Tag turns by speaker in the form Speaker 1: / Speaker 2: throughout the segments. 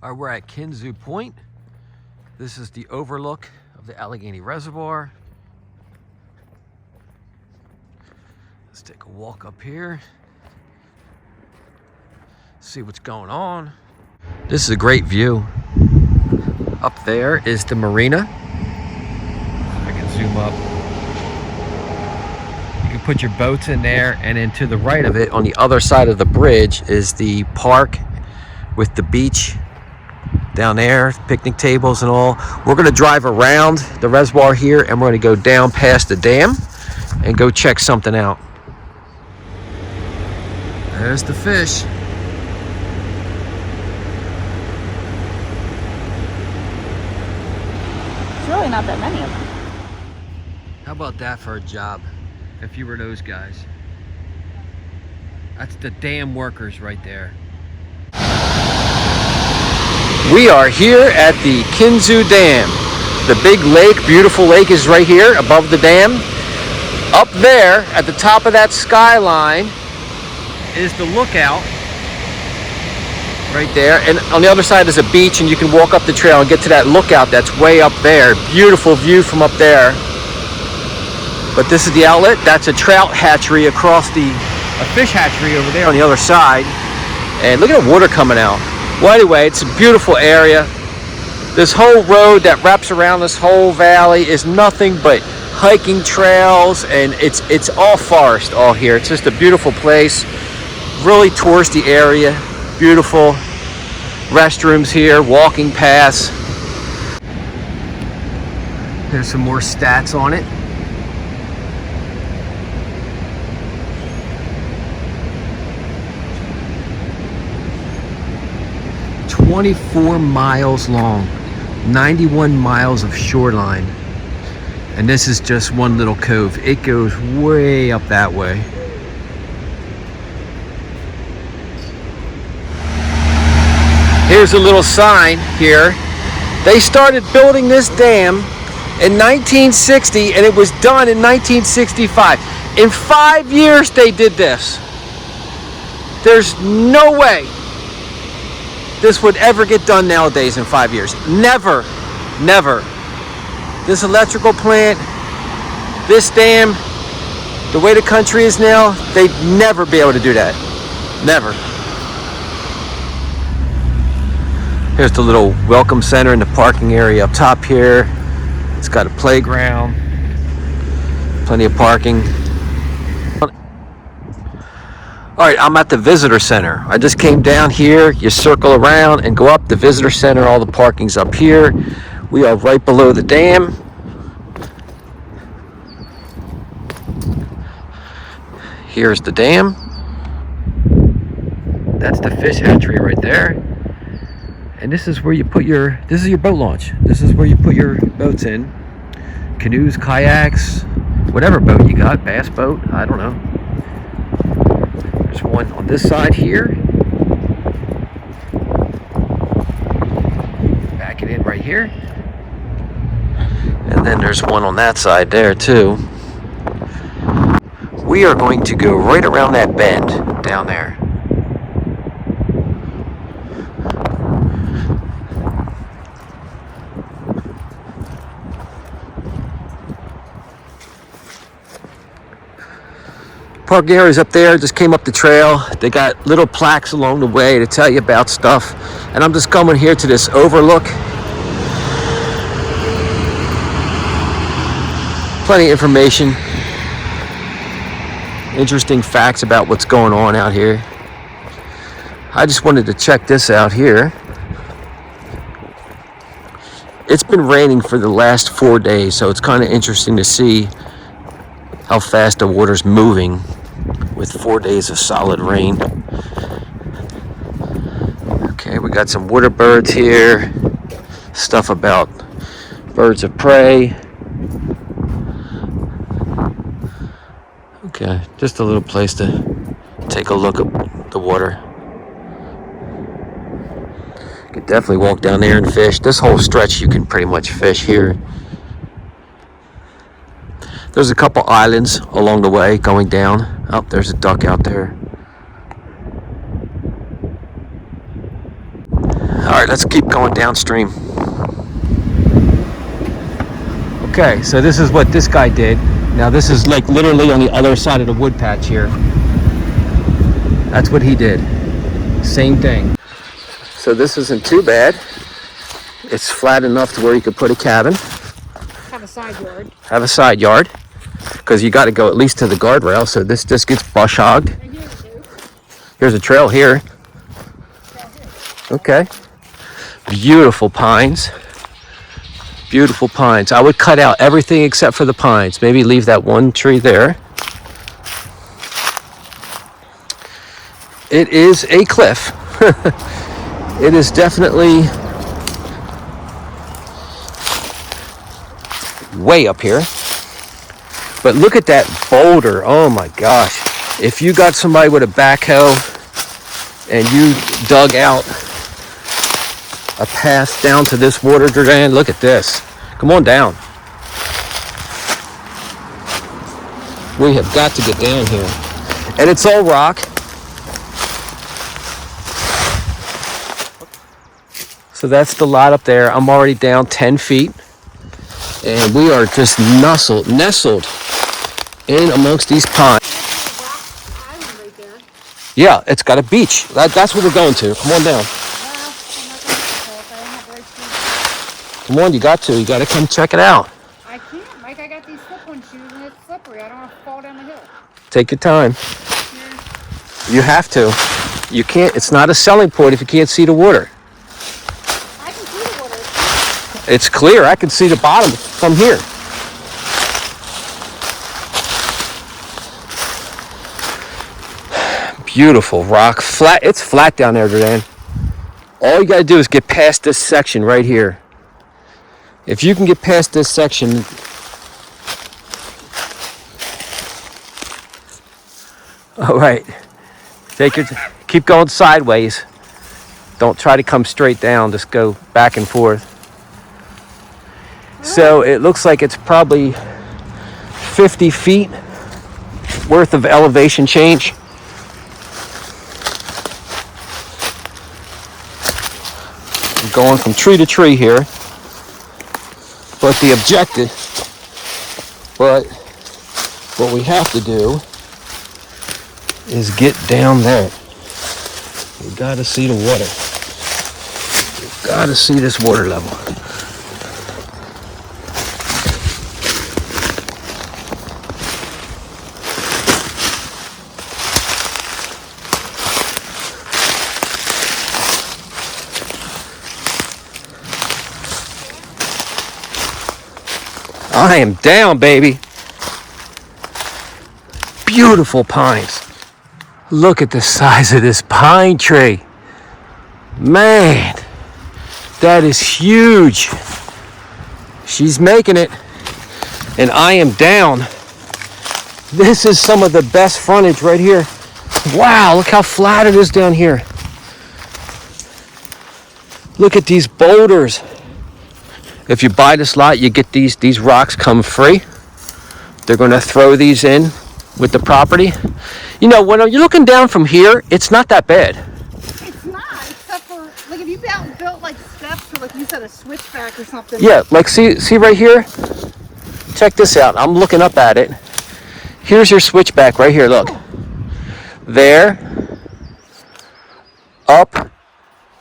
Speaker 1: All right, we're at Kinzua Point. This is the overlook of the Allegheny Reservoir. Let's take a walk up here. See what's going on. This is a great view. Up there is the marina. I can zoom up. You can put your boats in there, and then to the right of it, on the other side of the bridge, is the park with the beach down there, picnic tables and all. We're going to drive around the reservoir here, and we're going to go down past the dam and go check something out. There's the fish.
Speaker 2: There's really not that many of them.
Speaker 1: How about that for a job, if you were those guys? That's the dam workers right there. We are here at the Kinzua Dam. The big lake, beautiful lake, is right here above the dam. Up there at the top of that skyline is the lookout right there, and on the other side is a beach, and you can walk up the trail and get to that lookout that's way up there. Beautiful view from up there. But this is the outlet. That's a trout hatchery across a fish hatchery over there on the other side. And look at the water coming out. Well, anyway, it's a beautiful area. This whole road that wraps around this whole valley is nothing but hiking trails, and it's all forest all here. It's just a beautiful place, really touristy area. Beautiful restrooms here, walking paths. There's some more stats on it. "24 miles long, 91 miles of shoreline." And this is just one little cove. It goes way up that way. Here's a little sign here. They started building this dam in 1960, and it was done in 1965. In 5 years they did this. There's no way this would ever get done nowadays in 5 years. Never, never. This electrical plant, this dam, the way the country is now, they'd never be able to do that. Never. Here's the little welcome center in the parking area up top here. It's got a playground, plenty of parking. All right, I'm at the visitor center. I just came down here. You circle around and go up the visitor center. All the parking's up here. We are right below the dam. Here's the dam. That's the fish hatchery right there. And this is where you put this is your boat launch. This is where you put your boats in. Canoes, kayaks, whatever boat you got, bass boat, I don't know. There's one on this side here. Back it in right here. And then there's one on that side there too. We are going to go right around that bend down there. Park areas up there, just came up the trail. They got little plaques along the way to tell you about stuff. And I'm just coming here to this overlook. Plenty of information. Interesting facts about what's going on out here. I just wanted to check this out here. It's been raining for the last 4 days, so it's kind of interesting to see how fast the water's moving with 4 days of solid rain. Okay, we got some water birds here, stuff about birds of prey. Okay, just a little place to take a look at the water. You could definitely walk down there and fish. This whole stretch you can pretty much fish here. There's a couple islands along the way going down. Oh, there's a duck out there. All right, let's keep going downstream. Okay, so this is what this guy did. Now this is like literally on the other side of the wood patch here. That's what he did. Same thing. So this isn't too bad. It's flat enough to where you could put a cabin.
Speaker 2: Have a side yard.
Speaker 1: Have a side yard. Because you got to go at least to the guardrail, so this just gets brush hogged. Here's a trail here. Okay. Beautiful pines. Beautiful pines. I would cut out everything except for the pines. Maybe leave that one tree there. It is a cliff. It is definitely way up here. But look at that boulder. Oh my gosh. If you got somebody with a backhoe and you dug out a path down to this water drain, look at this. Come on down. We have got to get down here. And it's all rock. So that's the lot up there. I'm already down 10 feet. And we are just nestled in amongst these pines. Yeah, it's got a beach. That's where we're going to. Come on down. Come on, you got to come check it out.
Speaker 2: I can't, Mike. I got these slip-on shoes and it's slippery. I don't want to fall down the hill.
Speaker 1: Take your time.
Speaker 2: Yeah.
Speaker 1: You have to. You can't. It's not a selling point if you can't see the water.
Speaker 2: I can see the water.
Speaker 1: It's clear. I can see the bottom from here. Beautiful rock. Flat. It's flat down there, Jordan. All you got to do is get past this section right here. If you can get past this section, all right, keep going sideways. Don't try to come straight down, just go back and forth. So it looks like it's probably 50 feet worth of elevation change. I'm going from tree to tree here. But the objective, what we have to do is get down there. You gotta see the water. You gotta see this water level. I am down, baby. Beautiful pines. Look at the size of this pine tree. Man, that is huge. She's making it, and I am down. This is some of the best frontage right here. Wow, look how flat it is down here. Look at these boulders. If you buy this lot, you get these rocks come free. They're going to throw these in with the property. You know, when you're looking down from here, it's not that bad.
Speaker 2: It's not, except for, like, if you built like steps or, like you said, a switchback or something.
Speaker 1: Yeah, like see right here? Check this out. I'm looking up at it. Here's your switchback right here, look. There, up,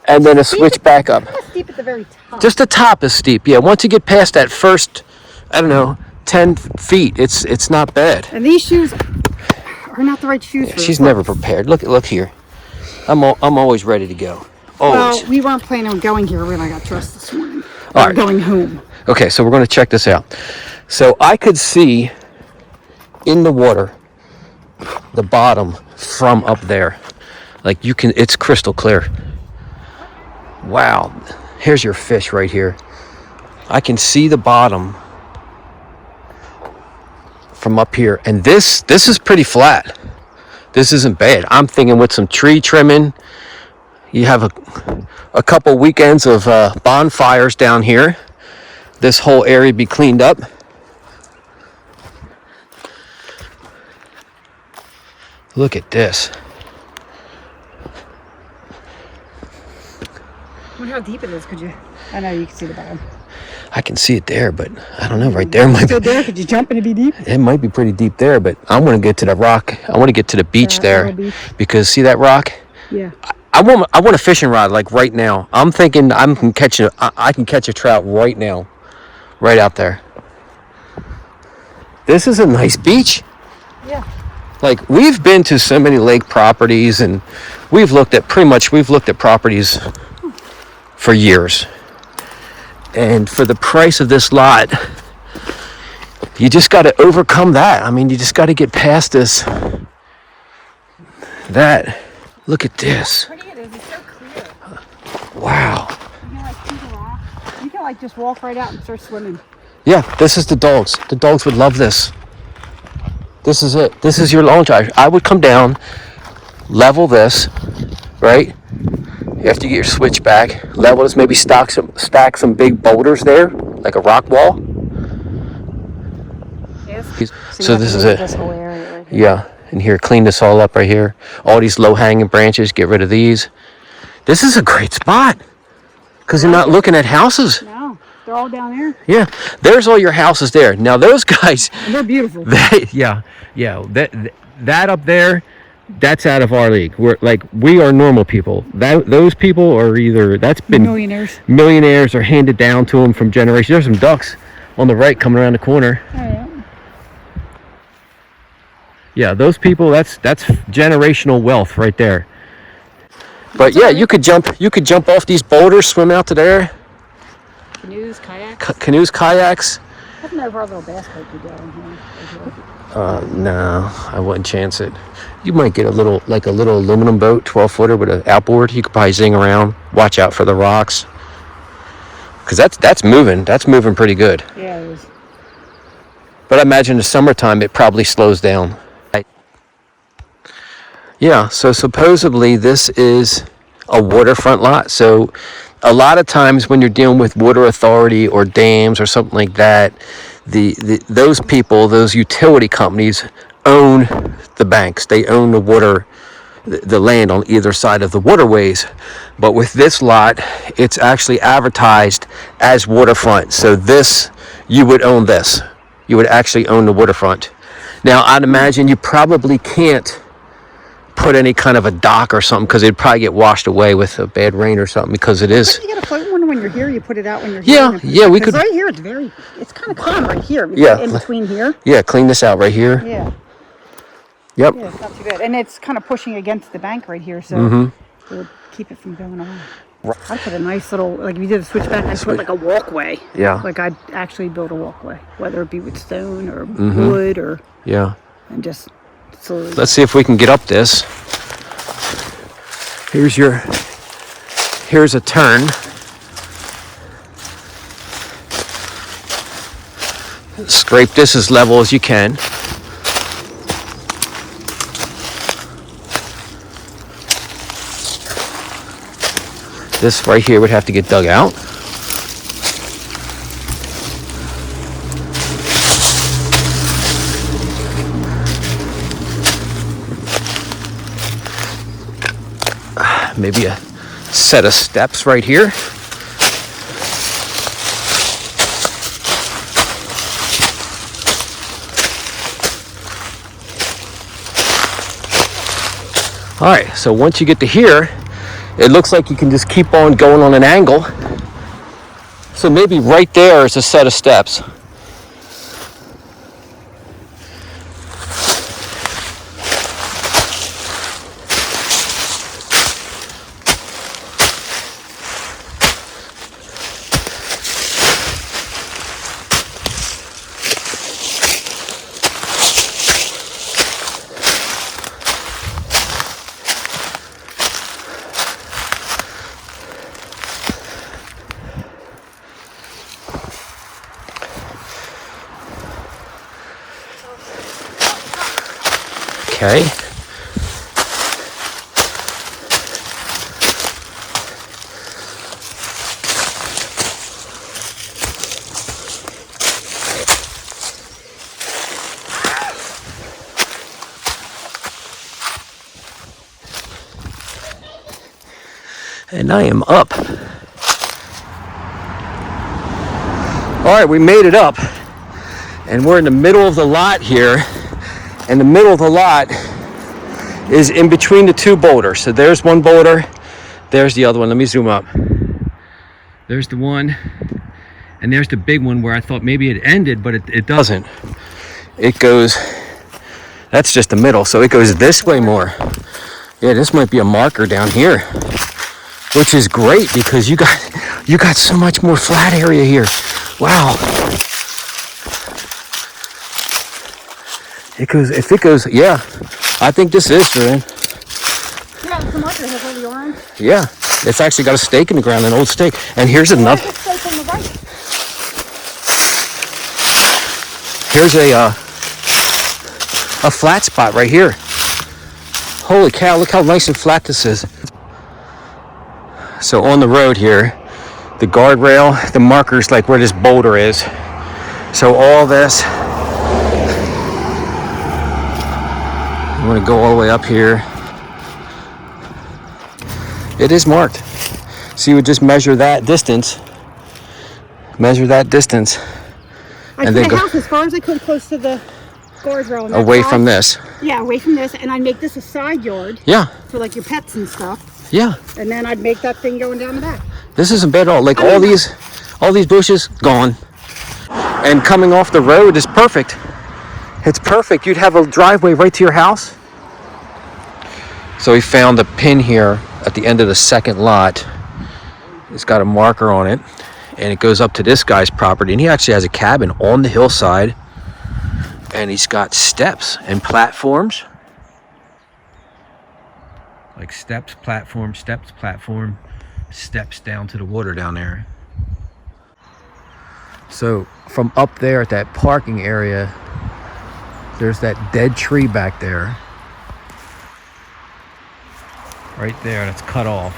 Speaker 1: and then a switch back up.
Speaker 2: It's steep at the very top.
Speaker 1: Just the top is steep, yeah. Once you get past that first, I don't know, 10 feet, it's not bad.
Speaker 2: And these shoes are not the right shoes for
Speaker 1: She's
Speaker 2: this.
Speaker 1: never prepared. Look here. I'm always ready to go. Always.
Speaker 2: Well, we weren't planning on going here when I got dressed this morning.
Speaker 1: All
Speaker 2: We're
Speaker 1: right.
Speaker 2: going home.
Speaker 1: Okay, so we're going to check this out. So I could see in the water the bottom from up there. Like you can, it's crystal clear. Wow. Here's your fish right here. I can see the bottom from up here. And this is pretty flat. This isn't bad. I'm thinking with some tree trimming, you have a couple weekends of bonfires down here. This whole area be cleaned up. Look at this.
Speaker 2: wonder how deep it is. Could you? I know you can see the bottom.
Speaker 1: I can see it there, but I don't know. Right there might
Speaker 2: Still
Speaker 1: be.
Speaker 2: there? Could you jump and it'd be deep?
Speaker 1: It might be pretty deep there, but I want to get to the rock. I want to get to the beach there
Speaker 2: beach.
Speaker 1: because see that rock?
Speaker 2: Yeah.
Speaker 1: I want a fishing rod like right now. I'm thinking I can catch a trout right now, right out there. This is a nice beach.
Speaker 2: Yeah.
Speaker 1: Like we've been to so many lake properties and we've looked at properties for years. And for the price of this lot, you just got to overcome that. I mean, you just got to get past this. Look at this.
Speaker 2: How pretty it is. It's so clear.
Speaker 1: Wow.
Speaker 2: You can like just walk right out and start swimming.
Speaker 1: Yeah, this is the dogs. The dogs would love this. This is it. This is your launch. I would come down, level this, right? After you get your switch back, level this, maybe stack some big boulders there, like a rock wall.
Speaker 2: Yes.
Speaker 1: So this is it.
Speaker 2: This whole area right here.
Speaker 1: Yeah, and here, clean this all up right here. All these low-hanging branches, get rid of these. This is a great spot because you're not looking at houses.
Speaker 2: No, they're all down there.
Speaker 1: Yeah, there's all your houses there. Now those guys,
Speaker 2: And they're beautiful.
Speaker 1: that up there, that's out of our league. We are normal people. Those people are either that's been millionaires or handed down to them from generations. There's some ducks on the right coming around the corner.
Speaker 2: Oh, yeah.
Speaker 1: Yeah, those people, that's generational wealth right there. But yeah, you could jump off these boulders, swim out to there.
Speaker 2: Canoes, kayaks.
Speaker 1: Canoes, kayaks.
Speaker 2: I don't know if our little bass boat could go in here.
Speaker 1: No, I wouldn't chance it. You might get a little aluminum boat, 12-footer with an outboard. You could probably zing around, watch out for the rocks. Because that's moving pretty good.
Speaker 2: Yeah, it is.
Speaker 1: But I imagine in the summertime it probably slows down. Yeah, so supposedly this is a waterfront lot. So a lot of times when you're dealing with water authority or dams or something like that, those people, those utility companies own the banks. They own the water, the land on either side of the waterways. But with this lot, it's actually advertised as waterfront. So you would own this. You would actually own the waterfront. Now, I'd imagine you probably can't put any kind of a dock or something because it'd probably get washed away with a bad rain or something because it is.
Speaker 2: You get a float one when you're here. You put it out when you're here.
Speaker 1: Yeah, we could.
Speaker 2: Right here, it's kind of calm right here.
Speaker 1: Yeah,
Speaker 2: in between here.
Speaker 1: Yeah, clean this out right here.
Speaker 2: Yeah.
Speaker 1: Yep.
Speaker 2: Yeah, it's not too bad, and it's kind of pushing against the bank right here, so it would keep it from going away. I'd put a nice little, like if you did a switchback, I'd put like a walkway.
Speaker 1: Yeah.
Speaker 2: Like I'd actually build a walkway, whether it be with stone or wood or.
Speaker 1: Yeah.
Speaker 2: And just slowly.
Speaker 1: Let's see if we can get up this. Here's a turn. Scrape this as level as you can. This right here would have to get dug out. Maybe a set of steps right here. All right, so once you get to here, it looks like you can just keep on going on an angle. So maybe right there is a set of steps. Okay. And I am up All right, we made it up, and we're in the middle of the lot here. And the middle of the lot is in between the two boulders. So there's one boulder, there's the other one. Let me zoom up. There's the one, and there's the big one where I thought maybe it ended, but it doesn't. It goes, that's just the middle, so it goes this way more. Yeah, this might be a marker down here, which is great because you got so much more flat area here. Wow. If it goes, yeah, I think this is for him.
Speaker 2: Yeah, it's the marker has all the orange.
Speaker 1: Yeah, it's actually got a stake in the ground, an old stake. And here's another.
Speaker 2: Stake on the right.
Speaker 1: Here's a flat spot right here. Holy cow, look how nice and flat this is. So on the road here, the guardrail, the marker's like where this boulder is. So all this, you want to go all the way up here. It is marked. So you would just measure that distance. And then go
Speaker 2: house as far as I could close to the guardrail.
Speaker 1: away from this.
Speaker 2: Yeah, away from this, and I'd make this a side yard.
Speaker 1: Yeah.
Speaker 2: For like your pets and stuff.
Speaker 1: Yeah.
Speaker 2: And then I'd make that thing going down the back.
Speaker 1: This isn't bad at all. Like all these bushes gone, and coming off the road is perfect. It's perfect. You'd have a driveway right to your house. So we found a pin here at the end of the second lot. It's got a marker on it, and it goes up to this guy's property, and he actually has a cabin on the hillside, and he's got steps and platforms. Like steps, platform, steps down to the water down there. So from up there at that parking area, there's that dead tree back there. Right there, that's cut off.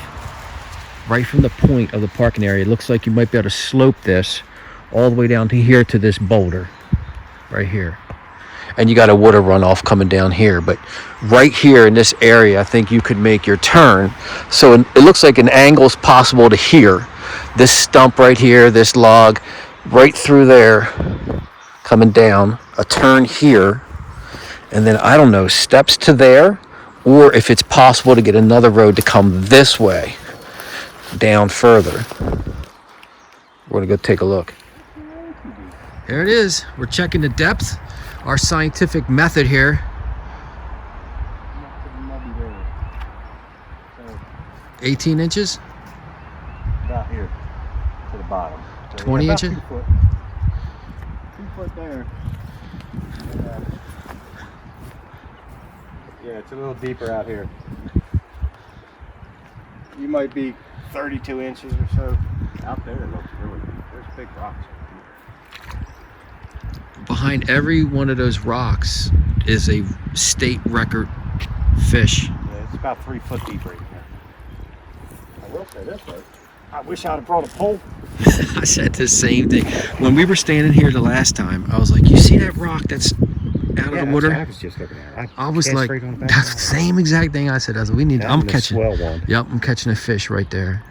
Speaker 1: Right from the point of the parking area, it looks like you might be able to slope this all the way down to here to this boulder. Right here. And you got a water runoff coming down here, but right here in this area, I think you could make your turn. So it looks like an angle is possible to here. This stump right here, this log, right through there, coming down, a turn here, and then I don't know, steps to there, or if it's possible to get another road to come this way, down further. We're gonna go take a look. There it is. We're checking the depth. Our scientific method here. 18 inches?
Speaker 3: About here to the bottom. So
Speaker 1: 20 inches?
Speaker 3: 2 foot. 2 foot there. Yeah, it's a little deeper out here. You might be 32 inches or so. Out there it looks really deep. There's big rocks.
Speaker 1: Behind every one of those rocks is a state record fish.
Speaker 3: Yeah, it's about 3 foot deep right here. I will say this way. I wish I'd have brought a pole.
Speaker 1: I said the same thing. When we were standing here the last time, I was like, you see that rock that's out of the water?
Speaker 3: I was just looking at it.
Speaker 1: I was like, that's the same exact thing I said. We need, I'm catching,
Speaker 3: swell one.
Speaker 1: Yep, I'm catching a fish right there.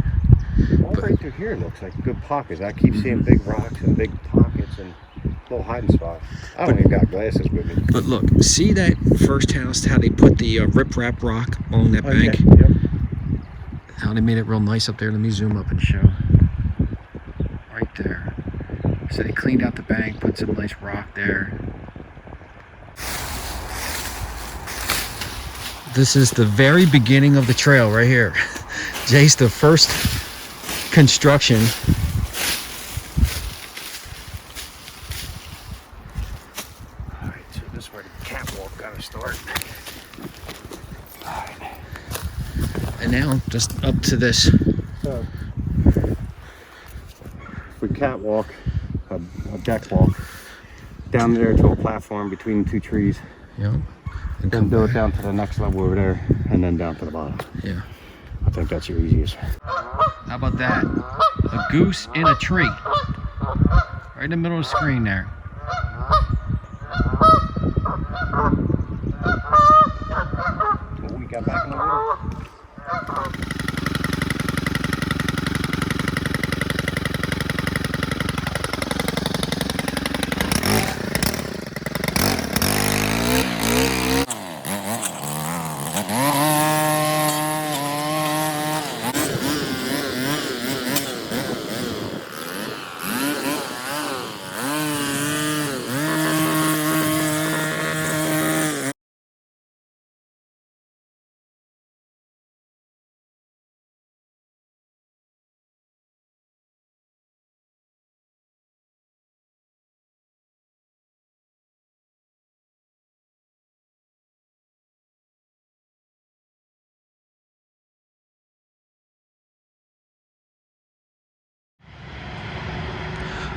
Speaker 3: All right through here looks like good pockets. I keep seeing big rocks and big pockets and little hiding spots. I don't even got glasses with me.
Speaker 1: But look, see that first house, how they put the riprap rock on that bank?
Speaker 3: Yeah. Yep.
Speaker 1: How they made it real nice up there. Let me zoom up and show. Right there. So they cleaned out the bank, put some nice rock there. This is the very beginning of the trail right here. Jay's the first construction.
Speaker 3: All right, so this is where the catwalk got to start. All right.
Speaker 1: And now just up to this.
Speaker 3: So, if we catwalk, a deck walk, down there to a platform between the two trees.
Speaker 1: Yep. And
Speaker 3: Then do it down to the next level over there, and then down to the bottom.
Speaker 1: Yeah.
Speaker 3: I think that's your easiest.
Speaker 1: How about that? A goose in a tree. Right in the middle of the screen there.
Speaker 3: What we got back in the water?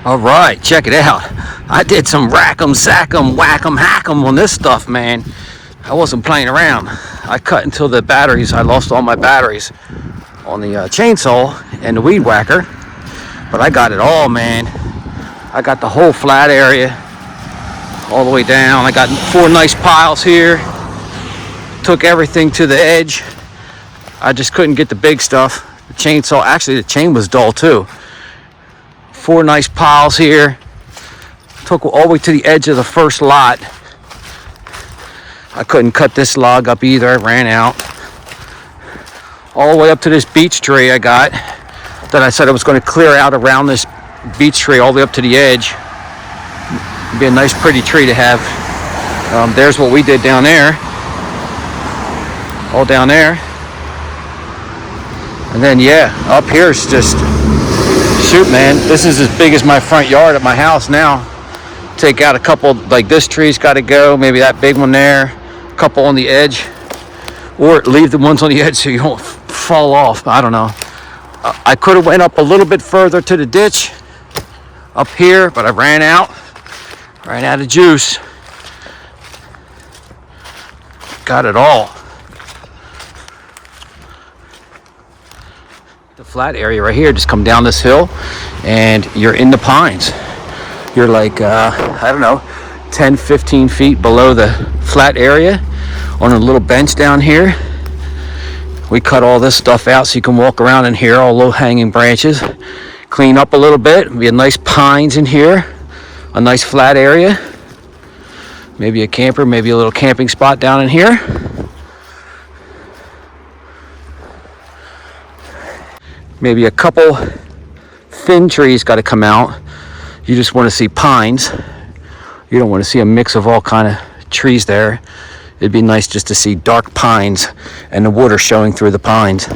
Speaker 1: All right, check it out. I did some rack 'em, sack 'em, whack 'em, hack 'em on this stuff, man. I wasn't playing around. I cut until the batteries, I lost all my batteries on the chainsaw and the weed whacker. But I got it all, man. I got the whole flat area all the way down. I got 4 nice piles here. Took everything to the edge. I just couldn't get the big stuff. The chainsaw, actually the chain was dull too. 4 nice piles here. Took all the way to the edge of the first lot. I couldn't cut this log up either, I ran out. All the way up to this beech tree I got, that I said I was going to clear out around this beech tree all the way up to the edge. It'd be a nice pretty tree to have. There's what we did down there. All down there. And then yeah, up here is just, shoot man, this is as big as my front yard at my house now. Take out a couple, like this tree's got to go, maybe that big one there, a couple on the edge, or leave the ones on the edge so you don't fall off. I don't know. I could have went up a little bit further to the ditch up here, but I ran out of juice. Got it all. The flat area right here, just come down this hill and you're in the pines. You're like, I don't know, 10, 15 feet below the flat area on a little bench down here. We cut all this stuff out so you can walk around in here, all low hanging branches. Clean up a little bit, be a nice pines in here, a nice flat area. Maybe a camper, maybe a little camping spot down in here. Maybe a couple thin trees got to come out. You just want to see pines. You don't want to see a mix of all kind of trees there. It'd be nice just to see dark pines and the water showing through the pines.